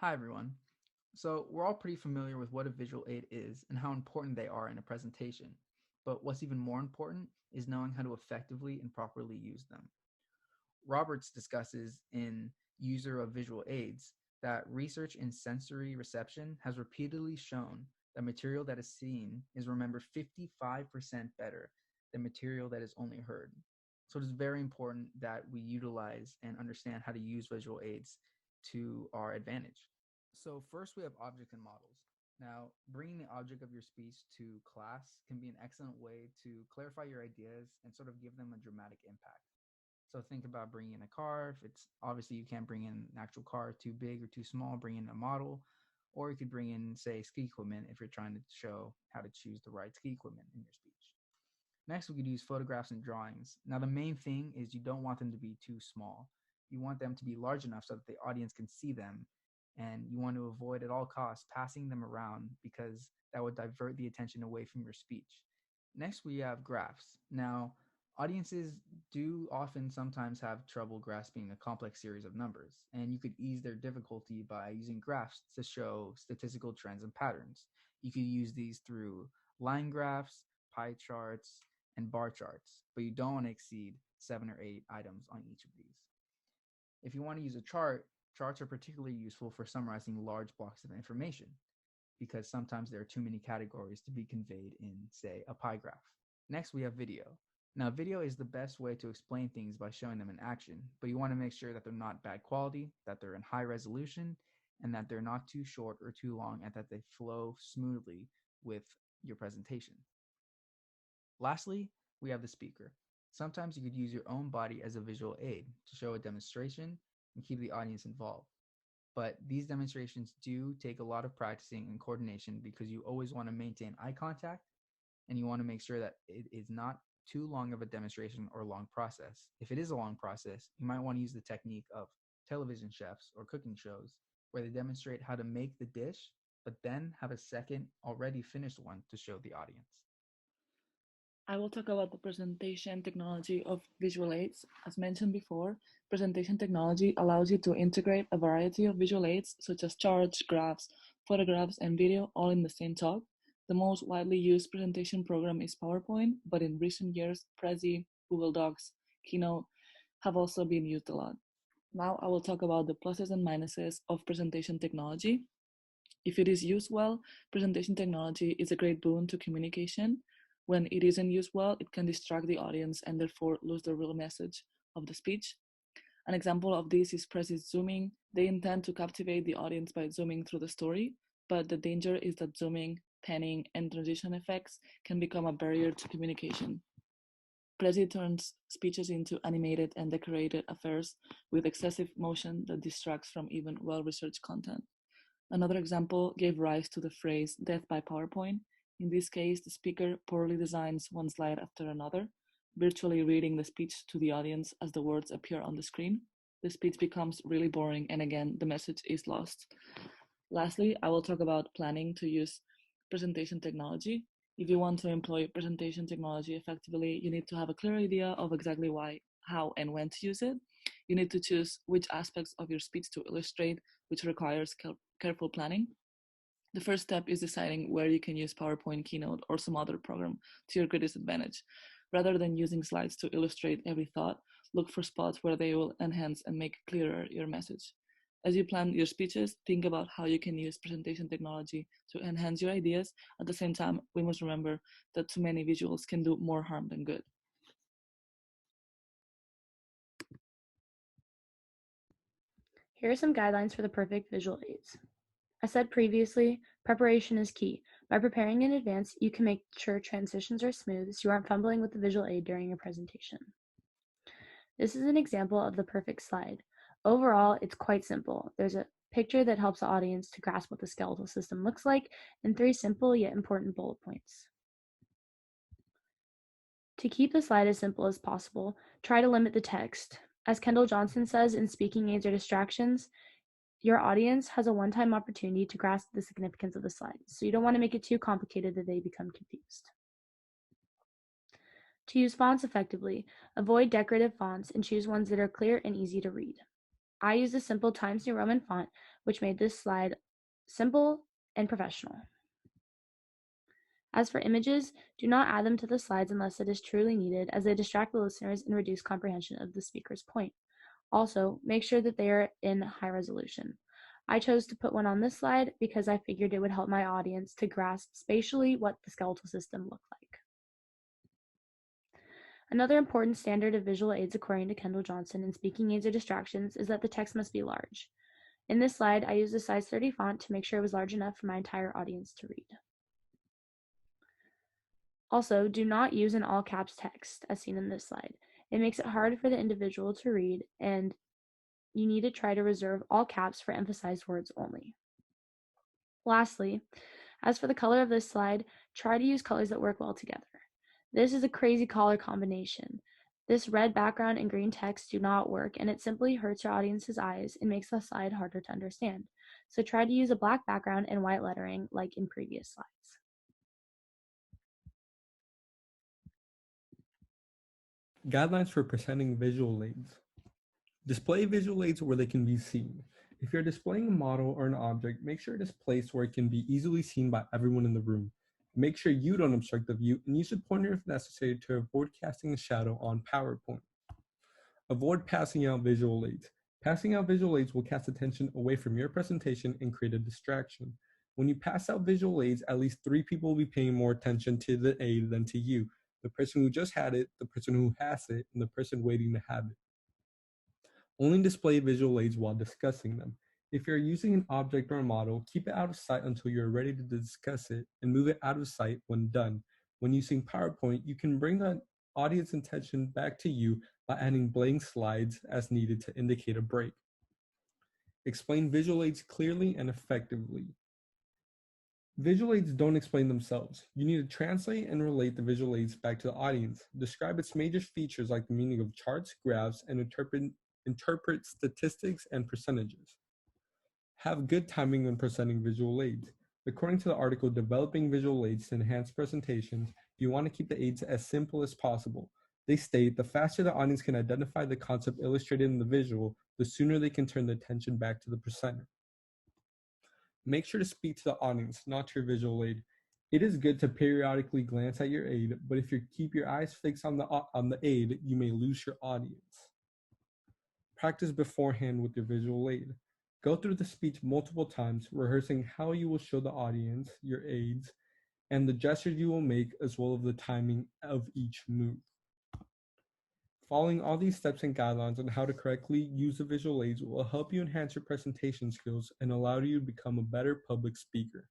Hi, everyone. So, we're all pretty familiar with what a visual aid is and how important they are in a presentation. But what's even more important is knowing how to effectively and properly use them. Roberts discusses in User of Visual Aids that research in sensory reception has repeatedly shown that material that is seen is remembered 55% better than material that is only heard. So it is very important that we utilize and understand how to use visual aids to our advantage. So first we have objects and models. Now, bringing the object of your speech to class can be an excellent way to clarify your ideas and sort of give them a dramatic impact. So think about bringing in a car. If it's obviously you can't bring in an actual car too big or too small, bring in a model, or you could bring in, say, ski equipment if you're trying to show how to choose the right ski equipment in your speech. Next, we could use photographs and drawings. Now, the main thing is you don't want them to be too small. You want them to be large enough so that the audience can see them, and you want to avoid at all costs passing them around because that would divert the attention away from your speech. Next, we have graphs. Now, audiences do often sometimes have trouble grasping a complex series of numbers, and you could ease their difficulty by using graphs to show statistical trends and patterns. You could use these through line graphs, pie charts, and bar charts, but you don't want to exceed 7 or 8 items on each of these. If you want to use a chart, charts are particularly useful for summarizing large blocks of information because sometimes there are too many categories to be conveyed in, say, a pie graph. Next, we have video. Now, video is the best way to explain things by showing them in action, but you want to make sure that they're not bad quality, that they're in high resolution, and that they're not too short or too long, and that they flow smoothly with your presentation. Lastly, we have the speaker. Sometimes you could use your own body as a visual aid to show a demonstration and keep the audience involved. But these demonstrations do take a lot of practicing and coordination because you always want to maintain eye contact and you want to make sure that it is not too long of a demonstration or long process. If it is a long process, you might want to use the technique of television chefs or cooking shows where they demonstrate how to make the dish, but then have a second already finished one to show the audience. I will talk about the presentation technology of visual aids. As mentioned before, presentation technology allows you to integrate a variety of visual aids such as charts, graphs, photographs, and video all in the same talk. The most widely used presentation program is PowerPoint, but in recent years, Prezi, Google Docs, Keynote have also been used a lot. Now I will talk about the pluses and minuses of presentation technology. If it is used well, presentation technology is a great boon to communication. When it isn't used well, it can distract the audience and therefore lose the real message of the speech. An example of this is Prezi zooming. They intend to captivate the audience by zooming through the story, but the danger is that zooming, panning, and transition effects can become a barrier to communication. Prezi turns speeches into animated and decorated affairs with excessive motion that distracts from even well-researched content. Another example gave rise to the phrase death by PowerPoint. In this case, the speaker poorly designs one slide after another, virtually reading the speech to the audience as the words appear on the screen. The speech becomes really boring, and again, the message is lost. Lastly, I will talk about planning to use presentation technology. If you want to employ presentation technology effectively, you need to have a clear idea of exactly why, how, and when to use it. You need to choose which aspects of your speech to illustrate, which requires careful planning. The first step is deciding where you can use PowerPoint, Keynote, or some other program to your greatest advantage. Rather than using slides to illustrate every thought, look for spots where they will enhance and make clearer your message. As you plan your speeches, think about how you can use presentation technology to enhance your ideas. At the same time, we must remember that too many visuals can do more harm than good. Here are some guidelines for the perfect visual aids. As said previously, preparation is key. By preparing in advance, you can make sure transitions are smooth so you aren't fumbling with the visual aid during your presentation. This is an example of the perfect slide. Overall, it's quite simple. There's a picture that helps the audience to grasp what the skeletal system looks like, and 3 simple yet important bullet points. To keep the slide as simple as possible, try to limit the text. As Kendall Johnson says in Speaking Aids Are Distractions, your audience has a one-time opportunity to grasp the significance of the slide, so you don't want to make it too complicated that they become confused. To use fonts effectively, avoid decorative fonts and choose ones that are clear and easy to read. I use the simple Times New Roman font, which made this slide simple and professional. As for images, do not add them to the slides unless it is truly needed, as they distract the listeners and reduce comprehension of the speaker's point. Also, make sure that they are in high resolution. I chose to put one on this slide because I figured it would help my audience to grasp spatially what the skeletal system looked like. Another important standard of visual aids, according to Kendall Johnson in Speaking Aids or Distractions, is that the text must be large. In this slide, I used a size 30 font to make sure it was large enough for my entire audience to read. Also, do not use an all caps text as seen in this slide. It makes it hard for the individual to read, and you need to try to reserve all caps for emphasized words only. Lastly, as for the color of this slide, try to use colors that work well together. This is a crazy color combination. This red background and green text do not work, and it simply hurts your audience's eyes and makes the slide harder to understand. So try to use a black background and white lettering like in previous slides. Guidelines for presenting visual aids. Display visual aids where they can be seen. If you're displaying a model or an object, make sure it is placed where it can be easily seen by everyone in the room. Make sure you don't obstruct the view and use a pointer if necessary to avoid casting a shadow on PowerPoint. Avoid passing out visual aids. Passing out visual aids will cast attention away from your presentation and create a distraction. When you pass out visual aids, at least 3 people will be paying more attention to the aid than to you: the person who just had it, the person who has it, and the person waiting to have it. Only display visual aids while discussing them. If you're using an object or a model, keep it out of sight until you're ready to discuss it and move it out of sight when done. When using PowerPoint, you can bring the audience attention back to you by adding blank slides as needed to indicate a break. Explain visual aids clearly and effectively. Visual aids don't explain themselves. You need to translate and relate the visual aids back to the audience. Describe its major features like the meaning of charts, graphs, and interpret statistics and percentages. Have good timing when presenting visual aids. According to the article Developing Visual Aids to Enhance Presentations, you want to keep the aids as simple as possible. They state the faster the audience can identify the concept illustrated in the visual, the sooner they can turn the attention back to the presenter. Make sure to speak to the audience, not to your visual aid. It is good to periodically glance at your aid, but if you keep your eyes fixed on the aid, you may lose your audience. Practice beforehand with your visual aid. Go through the speech multiple times, rehearsing how you will show the audience your aids and the gestures you will make, as well as the timing of each move. Following all these steps and guidelines on how to correctly use the visual aids will help you enhance your presentation skills and allow you to become a better public speaker.